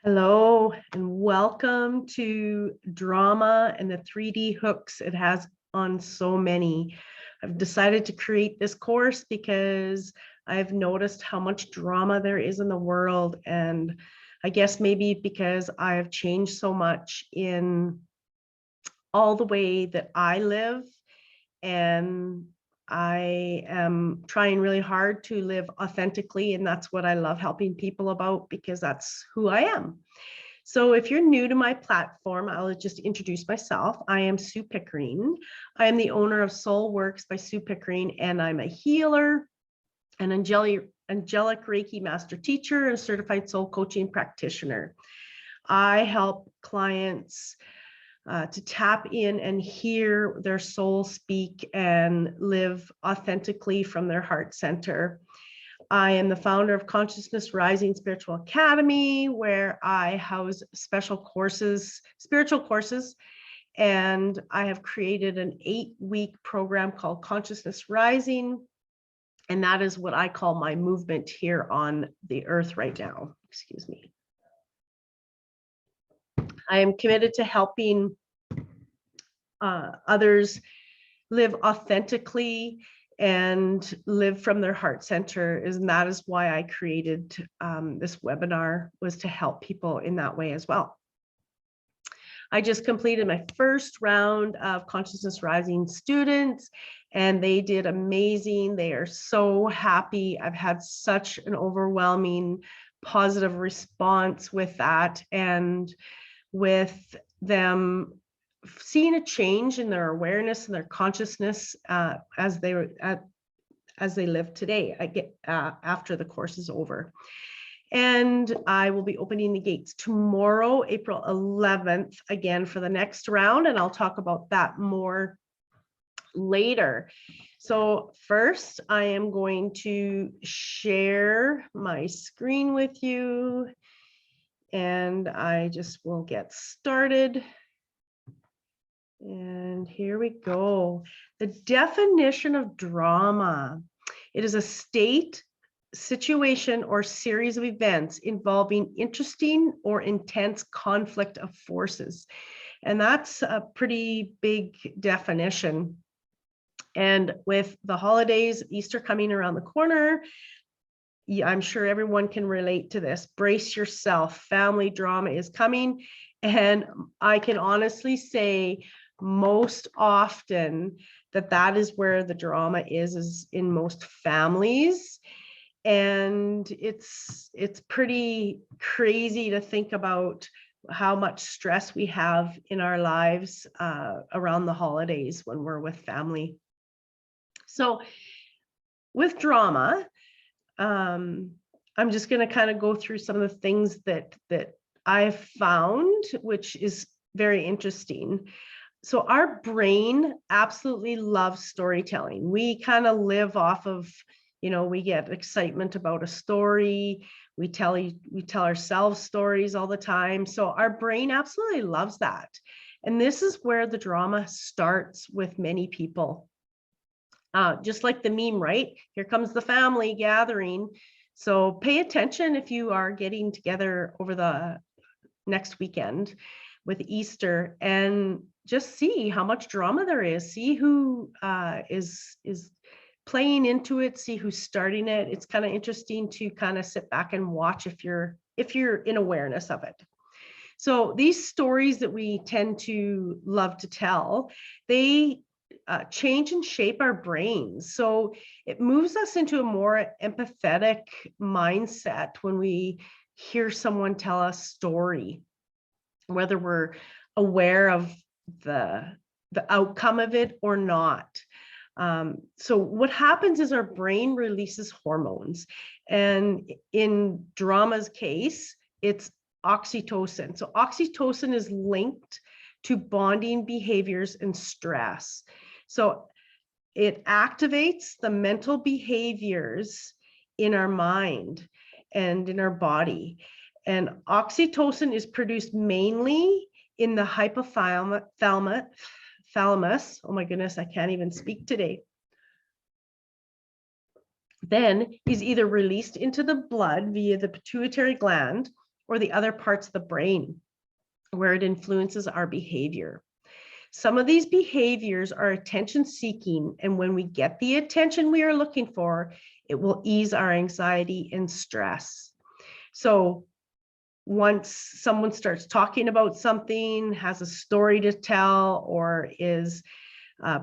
Hello and welcome to drama and the 3D hooks it has on so many. I've decided to create this course because I've noticed how much drama there is in the world, and I guess maybe because I have changed so much in all the way that I live, and I am trying really hard to live authentically, and that's what I love helping people about because that's who I am. So if you're new to my platform, I'll just introduce myself. I am Sue Pickering. I am the owner of Soul Works by Sue Pickering, and I'm a healer, an angelic Reiki master teacher, and a certified soul coaching practitioner. I help clients to tap in and hear their soul speak and live authentically from their heart center. I am the founder of Consciousness Rising Spiritual Academy, where I house special courses, spiritual courses, and I have created an 8-week program called Consciousness Rising, and that is what I call my movement here on the earth right now. Excuse me. I am committed to helping others live authentically and live from their heart center, and that is why I created this webinar, was to help people in that way as well. I just completed my first round of Consciousness Rising students, and they did amazing. They are so happy. I've had such an overwhelming positive response with that, and with them seeing a change in their awareness and their consciousness as they live today. I get after the course is over. And I will be opening the gates tomorrow, April 11th, again for the next round, and I'll talk about that more later. So first, I am going to share my screen with you, and I just will get started. And here we go. The definition of drama. It is a state, situation, or series of events involving interesting or intense conflict of forces. And that's a pretty big definition. And with the holidays, Easter coming around the corner, I'm sure everyone can relate to this. Brace yourself. Family drama is coming. And I can honestly say, most often that is where the drama is in most families. And it's pretty crazy to think about how much stress we have in our lives around the holidays when we're with family. So with drama, I'm just going to kind of go through some of the things that I've found, which is very interesting. So our brain absolutely loves storytelling. We kind of live off of, we get excitement about a story. We tell ourselves stories all the time. So our brain absolutely loves that. And this is where the drama starts with many people. Just like the meme, right? Here comes the family gathering. So pay attention if you are getting together over the next weekend with Easter, and just see how much drama there is. See who is playing into it, see who's starting it. It's kind of interesting to kind of sit back and watch if you're in awareness of it. So these stories that we tend to love to tell, they change and shape our brains. So it moves us into a more empathetic mindset when we hear someone tell a story, whether we're aware of the outcome of it or not. So what happens is our brain releases hormones, and in drama's case, it's oxytocin. So oxytocin is linked to bonding behaviors and stress. So it activates the mental behaviors in our mind and in our body. And oxytocin is produced mainly in the hypothalamus. Oh my goodness, I can't even speak today. Then is either released into the blood via the pituitary gland or the other parts of the brain where it influences our behavior. Some of these behaviors are attention seeking, and when we get the attention we are looking for, it will ease our anxiety and stress. So once someone starts talking about something, has a story to tell, or is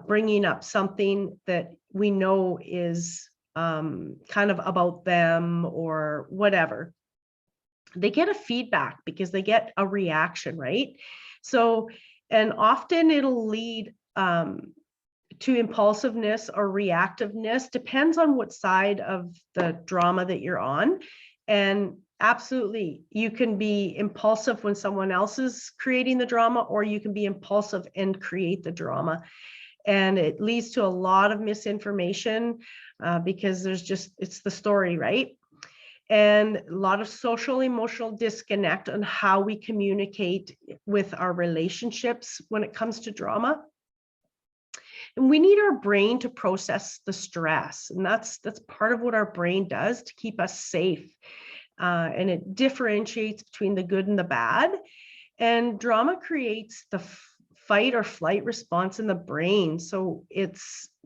bringing up something that we know is kind of about them or whatever, they get a feedback because they get a reaction, right? So, and often it'll lead to impulsiveness or reactiveness, depends on what side of the drama that you're on. And absolutely, you can be impulsive when someone else is creating the drama, or you can be impulsive and create the drama. And it leads to a lot of misinformation because it's the story, right? And a lot of social emotional disconnect on how we communicate with our relationships when it comes to drama. And we need our brain to process the stress. And that's part of what our brain does to keep us safe. And it differentiates between the good and the bad. And drama creates the fight or flight response in the brain. So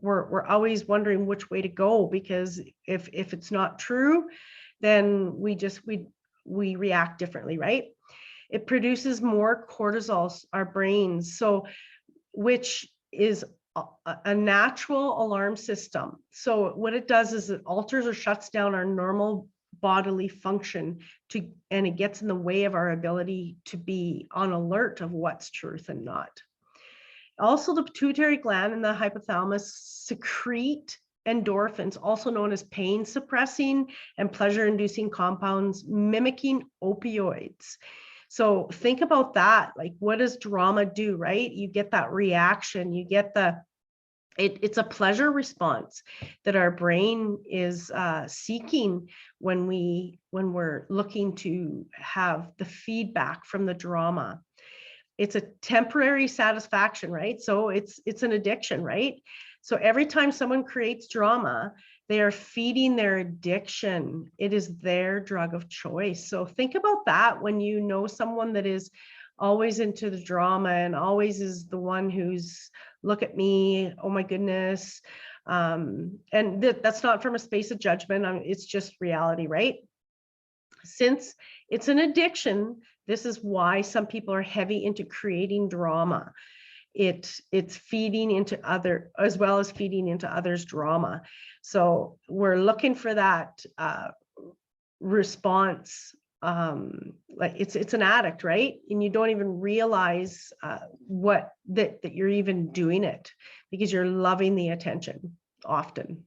we're always wondering which way to go, because if it's not true, then we react differently, right? It produces more cortisol, our brains, so which is a natural alarm system. So what it does is it alters or shuts down our normal bodily function and it gets in the way of our ability to be on alert of what's truth and not. Also, the pituitary gland and the hypothalamus secrete endorphins, also known as pain suppressing and pleasure inducing compounds, mimicking opioids. So think about that. Like, what does drama do, right? You get that reaction, you get it's a pleasure response that our brain is seeking when we're looking to have the feedback from the drama. It's a temporary satisfaction, right? So it's an addiction, right? So every time someone creates drama, they are feeding their addiction. It is their drug of choice. So think about that when you know someone that is always into the drama and always is the one who's, look at me, oh my goodness. And that's not from a space of judgment. It's just reality, right? Since it's an addiction, this is why some people are heavy into creating drama. It's feeding into as well as feeding into others' drama. So we're looking for that response. Like it's an addict, right? And you don't even realize that you're even doing it because you're loving the attention often.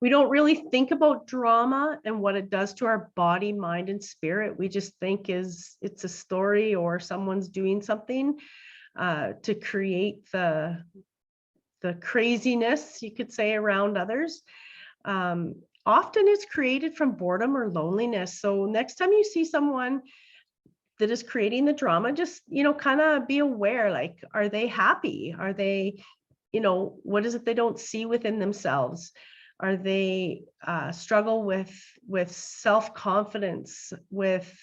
We don't really think about drama and what it does to our body, mind, and spirit. We just think it's a story or someone's doing something to create the craziness, you could say, around others. Often it's created from boredom or loneliness. So next time you see someone that is creating the drama, just, kind of be aware, like, are they happy? Are they, what is it they don't see within themselves? Are they struggle with self-confidence, with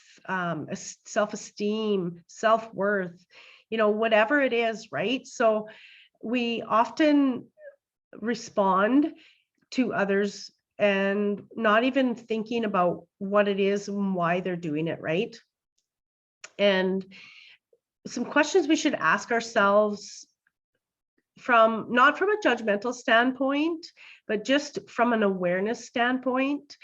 self-esteem, self-worth, whatever it is, right? So we often respond to others and not even thinking about what it is and why they're doing it, right? And some questions we should ask ourselves not from a judgmental standpoint, but just from an awareness standpoint,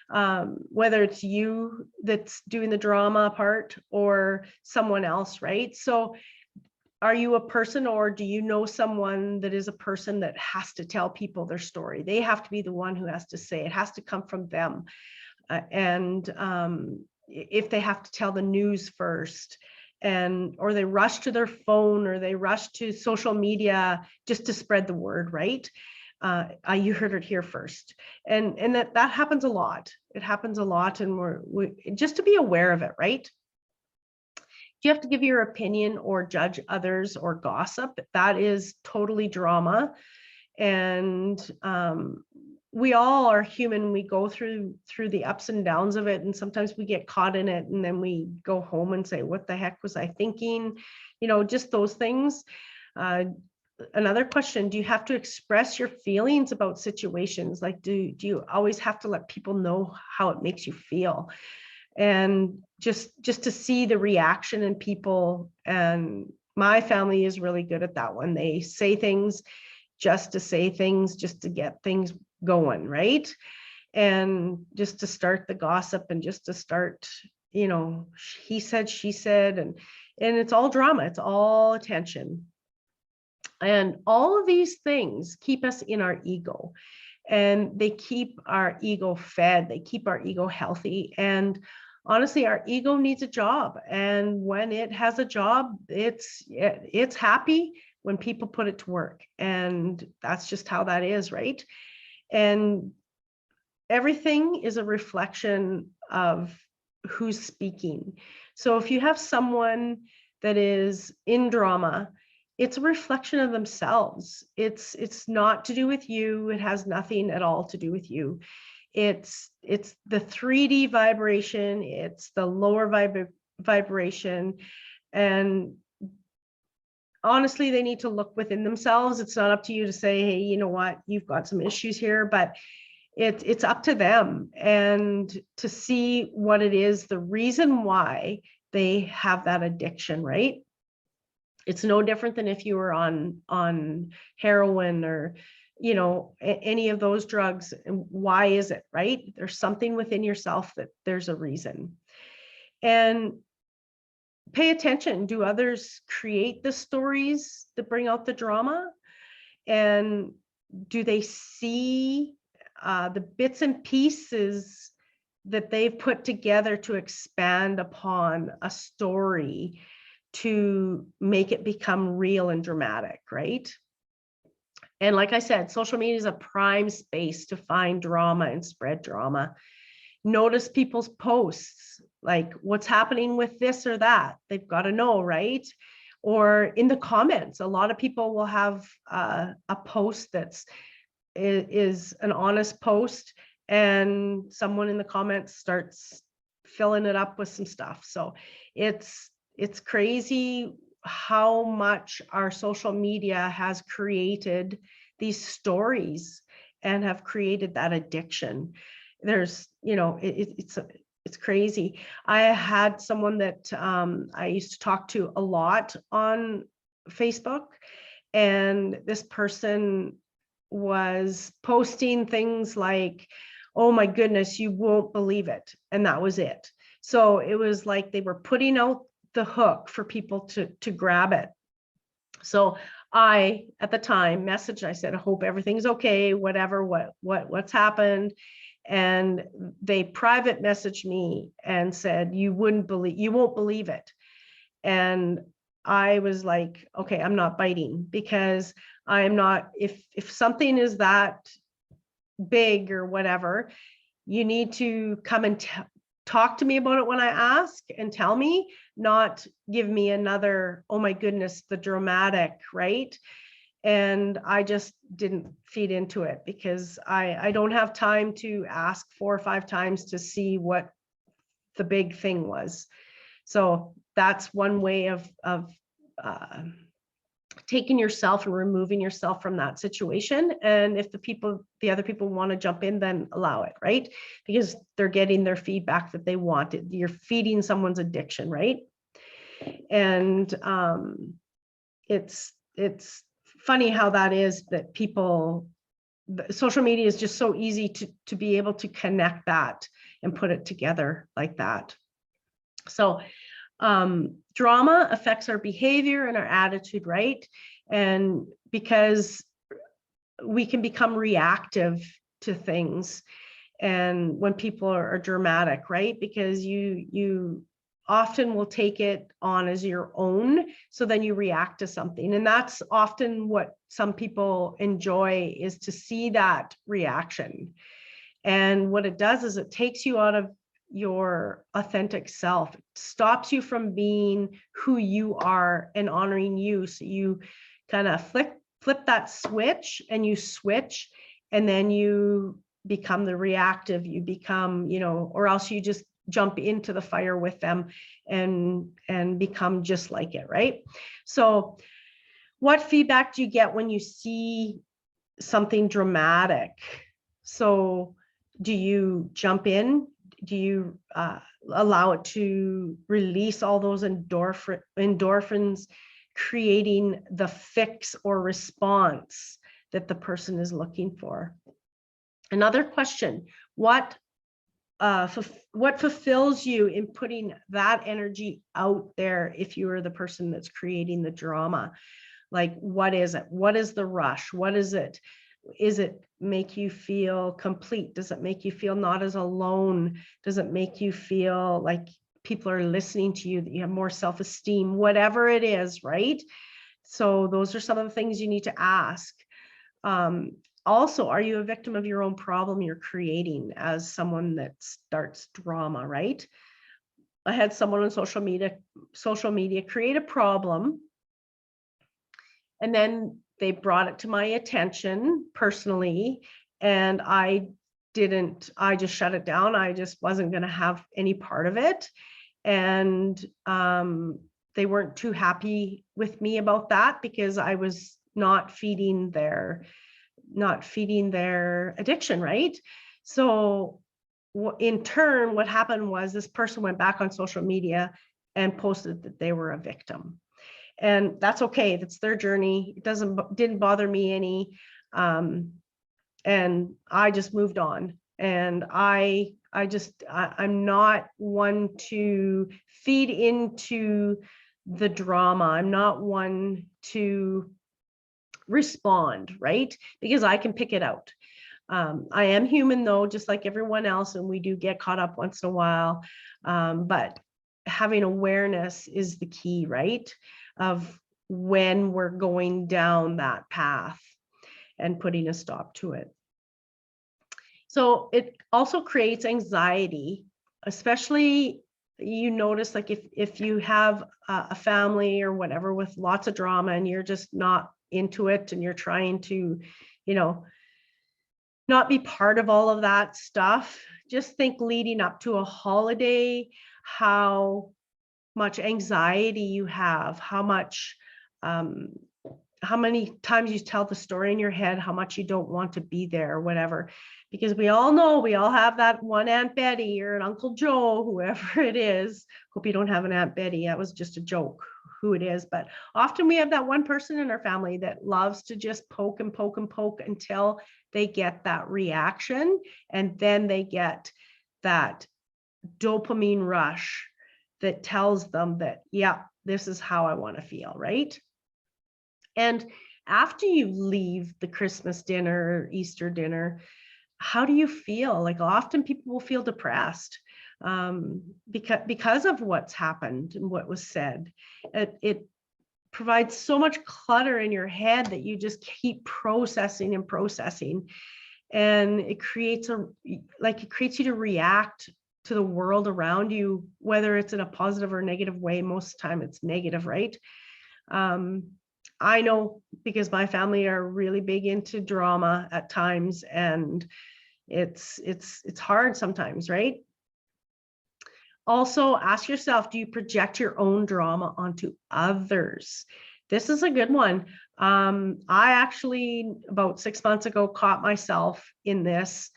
whether it's you that's doing the drama part or someone else, right? So are you a person, or do you know someone that is a person that has to tell people their story? They have to be the one who has to say it, has to come from them. And if they have to tell the news first, or they rush to their phone, or they rush to social media just to spread the word, right? You heard it here first. And that happens a lot. It happens a lot, and we just to be aware of it, right? You have to give your opinion or judge others or gossip. That is totally drama. And we all are human. We go through the ups and downs of it, and sometimes we get caught in it, and then we go home and say, what the heck was I thinking? Just those things. Another question, do you have to express your feelings about situations? Like, do you always have to let people know how it makes you feel? And just to see the reaction in people. And my family is really good at that one. They say things just to say things, just to get things going, right? And just to start the gossip, and just to start, he said, she said, and it's all drama, it's all attention. And all of these things keep us in our ego, and they keep our ego fed, they keep our ego healthy. And honestly, our ego needs a job. And when it has a job, it's happy when people put it to work. And that's just how that is, right? And everything is a reflection of who's speaking. So if you have someone that is in drama, it's a reflection of themselves. It's not to do with you. It has nothing at all to do with you. It's the 3D vibration. It's the lower vibration. And honestly, they need to look within themselves. It's not up to you to say, hey, you know what, you've got some issues here, but it's up to them, and to see what it is, the reason why they have that addiction, right? It's no different than if you were on heroin or, any of those drugs. And why is it, right? There's something within yourself that there's a reason. And pay attention. Do others create the stories that bring out the drama? And do they see the bits and pieces that they've put together to expand upon a story to make it become real and dramatic, right? And like I said, social media is a prime space to find drama and spread drama. Notice people's posts, like what's happening with this or that. They've got to know, right? Or in the comments, a lot of people will have a post that's is an honest post, and someone in the comments starts filling it up with some stuff. So it's crazy how much our social media has created these stories and have created that addiction. There's, it's crazy. I had someone that I used to talk to a lot on Facebook, and this person was posting things like, oh my goodness, you won't believe it. And that was it. So it was like they were putting out the hook for people to grab it. So I, at the time, messaged, I said, I hope everything's okay, whatever, what's happened. And they private messaged me and said, you won't believe it. And I was like, okay, I'm not biting, because I'm not, if something is that big or whatever, you need to come and talk to me about it when I ask and tell me, not give me another, oh my goodness, the dramatic, right? And I just didn't feed into it, because I don't have time to ask 4 or 5 times to see what the big thing was. So that's one way of taking yourself and removing yourself from that situation. And if the other people want to jump in, then allow it, right? Because they're getting their feedback that they wanted. You're feeding someone's addiction, right? And it's funny how that is, that people, social media is just so easy to be able to connect that and put it together like that. So drama affects our behavior and our attitude, right? And because we can become reactive to things, and when people are dramatic, right? Because you often will take it on as your own, so then you react to something. And that's often what some people enjoy, is to see that reaction. And what it does is it takes you out of your authentic self. It stops you from being who you are and honoring you. So you kind of flip that switch, and you switch, and then you become the reactive, you become, or else you just jump into the fire with them and become just like it, right? So what feedback do you get when you see something dramatic? So do you jump in? Do you allow it to release all those endorphins, creating the fix or response that the person is looking for? Another question, what fulfills you in putting that energy out there if you are the person that's creating the drama? Like, what is it? What is the rush? What is it? Is it make you feel complete? Does it make you feel not as alone? Does it make you feel like people are listening to you, that you have more self-esteem, whatever it is, right? So those are some of the things you need to ask. Also, are you a victim of your own problem you're creating as someone that starts drama, right? I had someone on social media create a problem, and then they brought it to my attention personally, and I just shut it down. I just wasn't going to have any part of it. And they weren't too happy with me about that, because I was not feeding their addiction, right? So in turn, what happened was this person went back on social media and posted that they were a victim. And that's okay. That's their journey. It didn't bother me any. And I just moved on. And I'm not one to feed into the drama. I'm not one to respond, right? Because I can pick it out. I am human though, just like everyone else, and we do get caught up once in a while. But having awareness is the key, right? Of when we're going down that path and putting a stop to it. So it also creates anxiety, especially you notice, like if you have a family or whatever with lots of drama and you're just not into it, and you're trying to, not be part of all of that stuff. Just think leading up to a holiday, how much anxiety you have, how many times you tell the story in your head, how much you don't want to be there or whatever. Because we all know, we all have that one Aunt Betty or an Uncle Joe, whoever it is. Hope you don't have an Aunt Betty. That was just a joke, who it is. But often we have that one person in our family that loves to just poke and poke and poke until they get that reaction. And then they get that dopamine rush that tells them that, yeah, this is how I want to feel, right? And after you leave the Christmas dinner, Easter dinner, how do you feel? Like, often people will feel depressed because of what's happened and what was said. It provides so much clutter in your head that you just keep processing and processing. And it creates you to react to the world around you, whether it's in a positive or negative way. Most of the time it's negative, right? I know, because my family are really big into drama at times, and it's hard sometimes, right? Also, ask yourself, do you project your own drama onto others? This is a good one. I actually, about 6 months ago, caught myself in this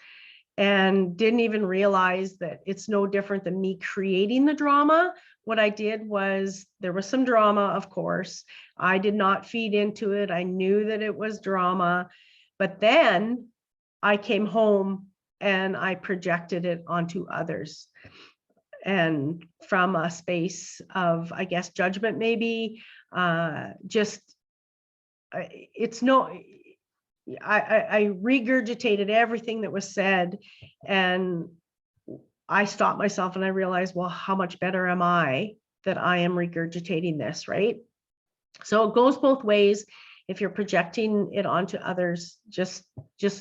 and didn't even realize that it's no different than me creating the drama. What I did was, there was some drama, of course. I did not feed into it. I knew that it was drama, but then I came home and I projected it onto others. And from a space of, I guess, judgment, maybe, I regurgitated everything that was said, and I stopped myself and I realized, well, how much better am I that I am regurgitating this, right? So it goes both ways. If you're projecting it onto others, just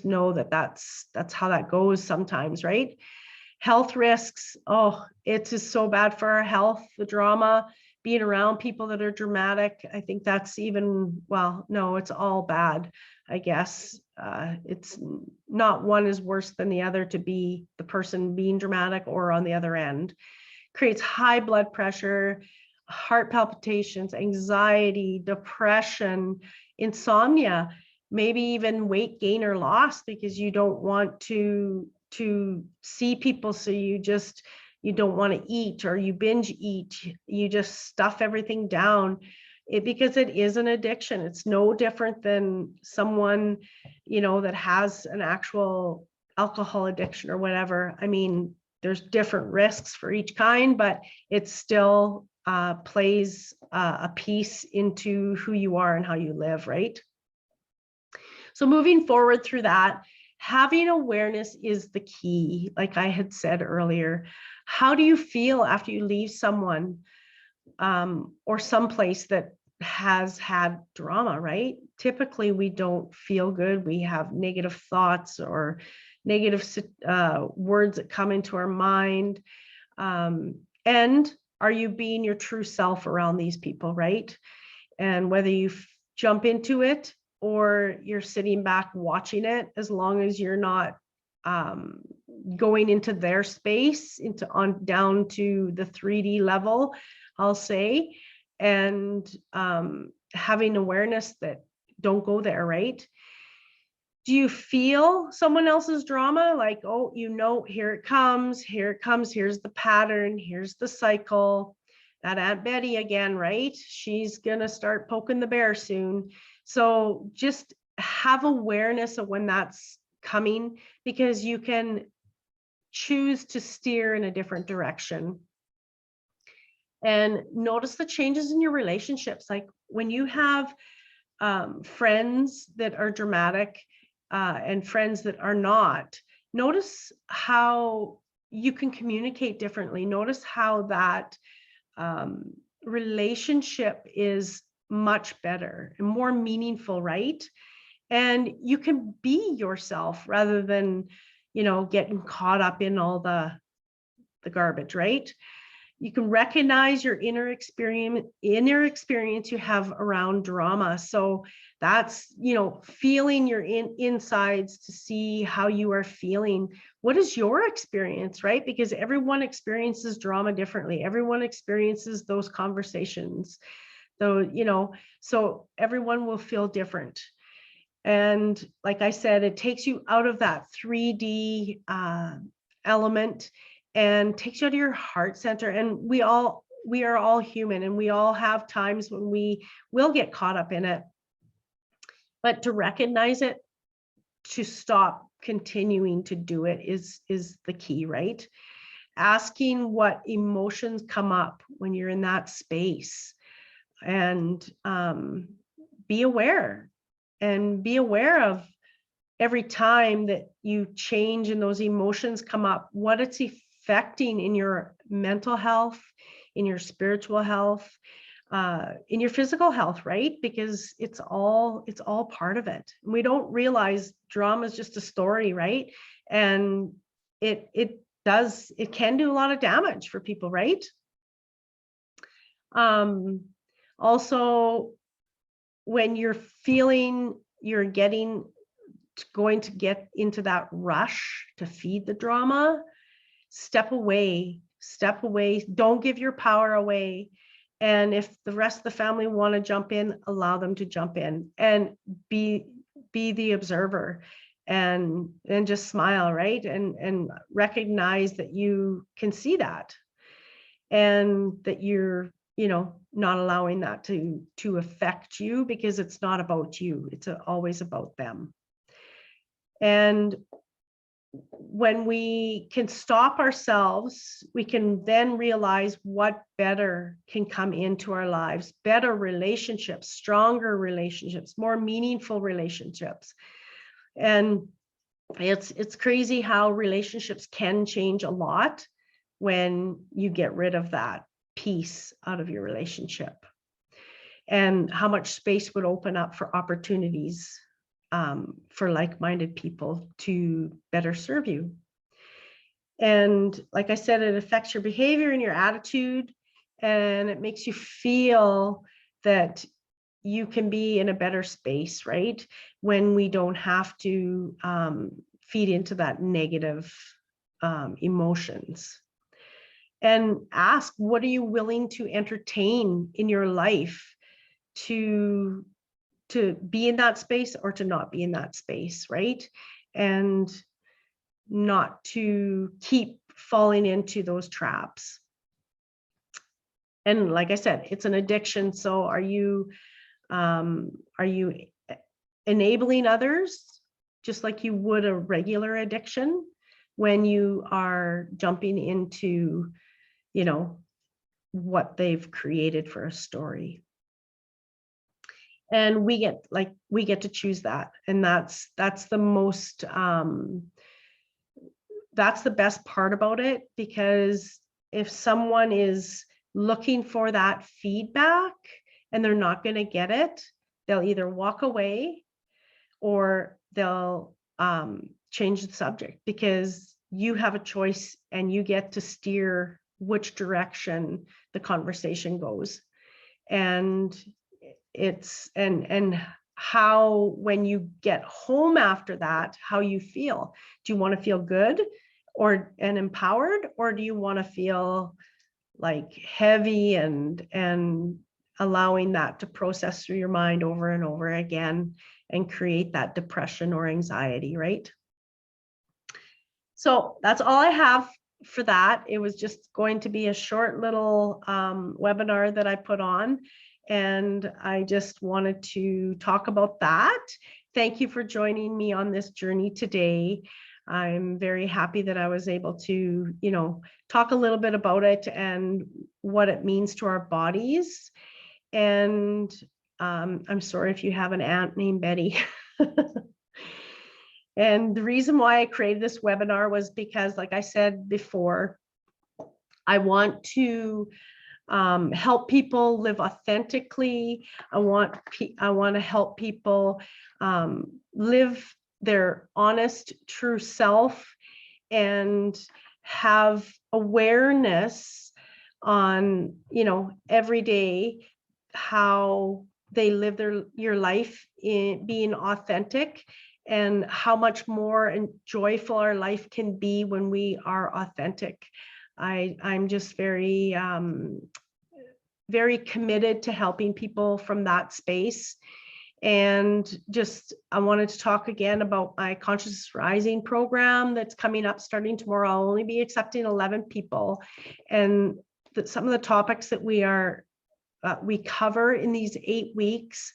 know that that's how that goes sometimes, right? Health risks. Oh, it's just so bad for our health, the drama, being around people that are dramatic. I think that's even, well, no, it's all bad, I guess. It's not one is worse than the other to be the person being dramatic or on the other end. Creates high blood pressure, heart palpitations, anxiety, depression, insomnia, maybe even weight gain or loss because you don't want to see people, so you don't want to eat, or you binge eat, you just stuff everything down. Because it is an addiction. It's no different than someone, that has an actual alcohol addiction or whatever. I mean, there's different risks for each kind, but it still plays a piece into who you are and how you live, right? So moving forward through that, having awareness is the key. Like I had said earlier, how do you feel after you leave someone or someplace that has had drama, right? Typically, we don't feel good. We have negative thoughts or negative words that come into our mind. And are you being your true self around these people, right? And whether you jump into it or you're sitting back watching it, as long as you're not going into their space, down to the 3D level, I'll say, and having awareness that don't go there, right? Do you feel someone else's drama? Like, oh, here it comes, here's the pattern, here's the cycle. That Aunt Betty again, right? She's gonna start poking the bear soon. So just have awareness of when that's coming, because you can choose to steer in a different direction. And notice the changes in your relationships. Like when you have friends that are dramatic and friends that are not, notice how you can communicate differently. Notice how that relationship is much better and more meaningful, right? And you can be yourself rather than, getting caught up in all the garbage, right? You can recognize your inner experience you have around drama. So that's, feeling your insides to see how you are feeling. What is your experience, right? Because everyone experiences drama differently. Everyone experiences those conversations. So, so everyone will feel different. And like I said, it takes you out of that 3D element and takes you out of your heart center. And we are all human, and we all have times when we will get caught up in it. But to recognize it, to stop continuing to do it is the key, right? Asking what emotions come up when you're in that space, and be aware of every time that you change and those emotions come up, what it's affecting in your mental health, in your spiritual health, in your physical health, right? Because it's all part of it. We don't realize drama is just a story, right? And it can do a lot of damage for people, right? Also, when you're feeling you're going to get into that rush to feed the drama, step away, don't give your power away. And if the rest of the family want to jump in, allow them to jump in, and be the observer, and just smile, right? And recognize that you can see that, and that you're, not allowing that to affect you, because it's not about you. It's always about them. And when we can stop ourselves, we can then realize what better can come into our lives, better relationships, stronger relationships, more meaningful relationships. And it's crazy how relationships can change a lot when you get rid of that piece out of your relationship, and how much space would open up for opportunities for like-minded people to better serve you. And like I said, it affects your behavior and your attitude, and it makes you feel that you can be in a better space, right? When we don't have to feed into that negative emotions. And ask, what are you willing to entertain in your life to be in that space or to not be in that space, right? And not to keep falling into those traps. And like I said, it's an addiction. So are you enabling others just like you would a regular addiction when you are jumping into, you know, what they've created for a story? And we get to choose that. And that's the most, that's the best part about it, because if someone is looking for that feedback and they're not going to get it, they'll either walk away or they'll change the subject, because you have a choice and you get to steer which direction the conversation goes. And it's and how, when you get home after that, how you feel. Do you want to feel good and empowered, or do you want to feel like heavy and allowing that to process through your mind over and over again and create that depression or anxiety, right? So that's all I have for that. It was just going to be a short little webinar that I put on, and I just wanted to talk about that. Thank you for joining me on this journey today. I'm very happy that I was able to, you know, talk a little bit about it and what it means to our bodies. And I'm sorry if you have an aunt named Betty. And the reason why I created this webinar was because, like I said before, I want to help people live authentically. I want to help people live their honest, true self and have awareness on, you know, every day how they live your life in being authentic, and how much more and joyful our life can be when we are authentic. I'm just very, very committed to helping people from that space. And just, I wanted to talk again about my Consciousness Rising program that's coming up starting tomorrow. I'll only be accepting 11 people. And some of the topics that we cover in these 8 weeks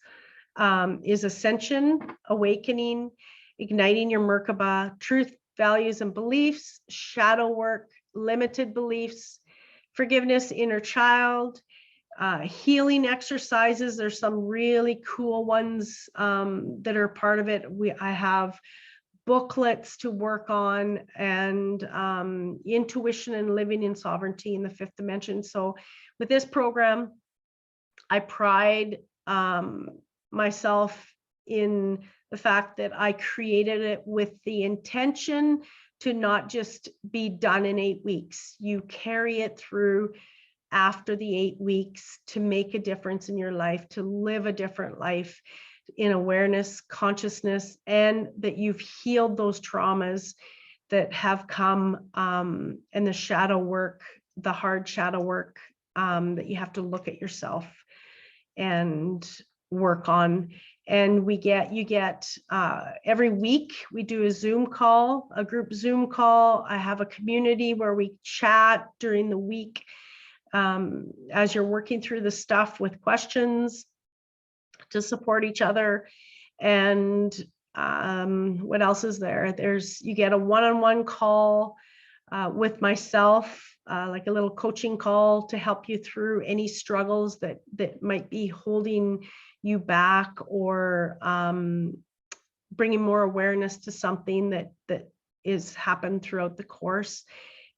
is ascension, awakening, igniting your Merkaba, truth, values, and beliefs, shadow work, limited beliefs, forgiveness, inner child, healing exercises. There's some really cool ones that are part of it. I have booklets to work on, and intuition and living in sovereignty in the 5th dimension. So with this program, I pride myself in the fact that I created it with the intention to not just be done in 8 weeks. You carry it through after the 8 weeks to make a difference in your life, to live a different life in awareness, consciousness, and that you've healed those traumas that have come, and the shadow work, the hard shadow work that you have to look at yourself and work on. And you get every week we do a Zoom call, a group Zoom call. I have a community where we chat during the week as you're working through the stuff with questions to support each other. And what else is there? You get a one-on-one call with myself, like a little coaching call to help you through any struggles that might be holding you back, or bringing more awareness to something that is happened throughout the course.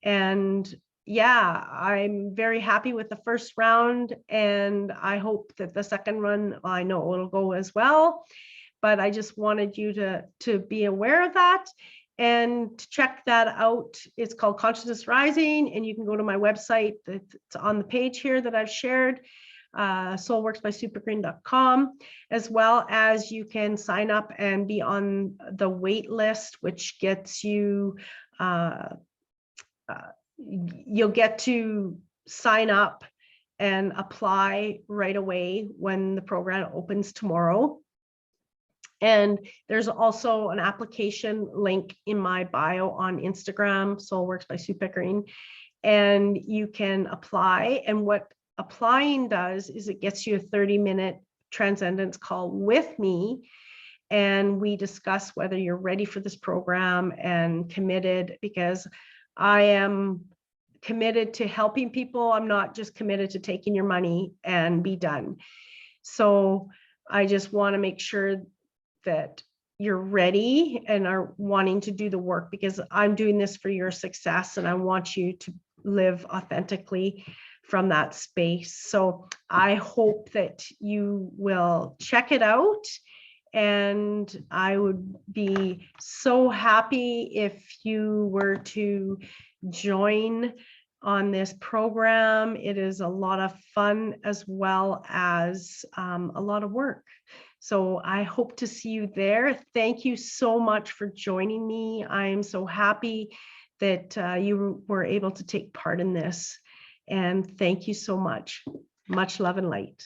And yeah, I'm very happy with the first round, and I hope that the second run, I know it'll go as well, but I just wanted you to be aware of that. And to check that out, it's called Consciousness Rising, and you can go to my website. It's on the page here that I've shared, soulworksbysupergreen.com, as well as you can sign up and be on the wait list, which gets you, you'll get to sign up and apply right away when the program opens tomorrow. And there's also an application link in my bio on Instagram, Soulworks by Sue Pickering, and you can apply. And what applying does is it gets you a 30-minute transcendence call with me, and we discuss whether you're ready for this program and committed, because I am committed to helping people. I'm not just committed to taking your money and be done. So I just want to make sure that you're ready and are wanting to do the work, because I'm doing this for your success and I want you to live authentically from that space. So I hope that you will check it out, and I would be so happy if you were to join on this program. It is a lot of fun as well as a lot of work. So I hope to see you there. Thank you so much for joining me. I am so happy that you were able to take part in this. And thank you so much. Much love and light.